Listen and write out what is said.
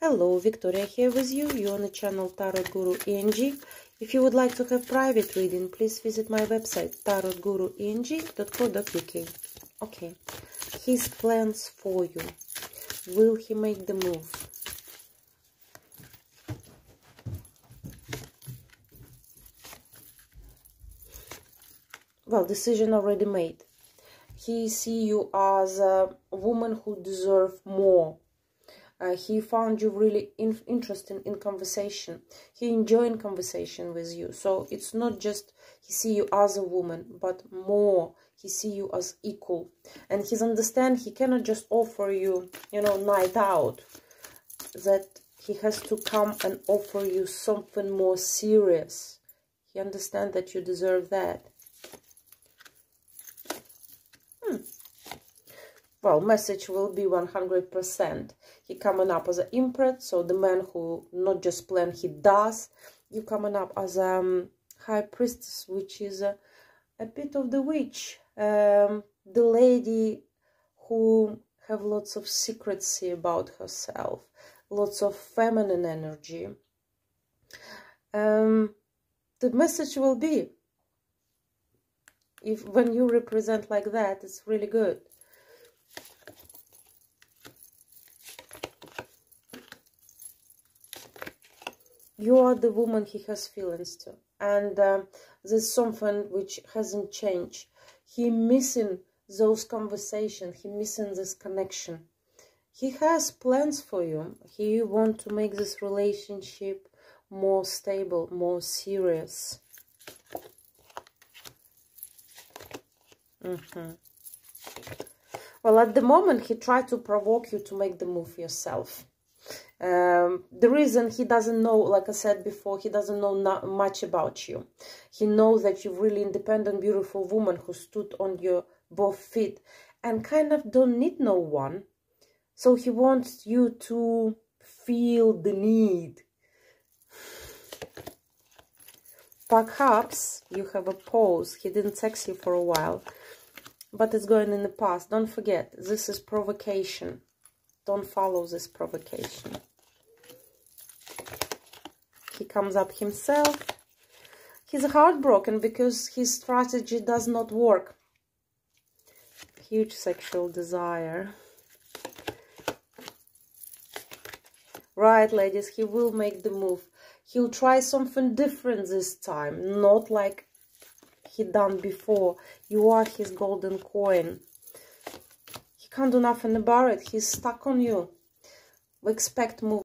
Hello, Victoria here with you. You're on the channel Tarot Guru ENG. If you would like to have private reading, please visit my website tarotgurueng.co.uk. Okay, his plans for you. Will he make the move? Well, decision already made. He sees you as a woman who deserves more. He found you really interesting in conversation. He enjoying conversation with you. So it's not just he see you as a woman, but more. He see you as equal. And he's understand he cannot just offer you, night out. That he has to come and offer you something more serious. He understand that you deserve that. Well, message will be 100%. He coming up as an imprint, so the man who not just plan, he does. You coming up as a high priestess, which is a bit of the witch. The lady who have lots of secrecy about herself, lots of feminine energy. The message will be, when you represent like that, it's really good. You are the woman he has feelings to. And there's something which hasn't changed. He missing those conversations. He missing this connection. He has plans for you. He wants to make this relationship more stable, more serious. Well, at the moment, he tried to provoke you to make the move yourself. The reason he doesn't know, like I said before, he doesn't know much about you. He knows that you're really independent, beautiful woman who stood on your both feet and kind of don't need no one. So he wants you to feel the need. Perhaps you have a pause. He didn't text you for a while, but it's going in the past. Don't forget, this is provocation. Don't follow this provocation. He comes up himself. He's heartbroken because his strategy does not work. Huge sexual desire. Right, ladies, he will make the move. He'll try something different this time. Not like he done before. You are his golden coin. He can't do nothing about it. He's stuck on you. We expect move.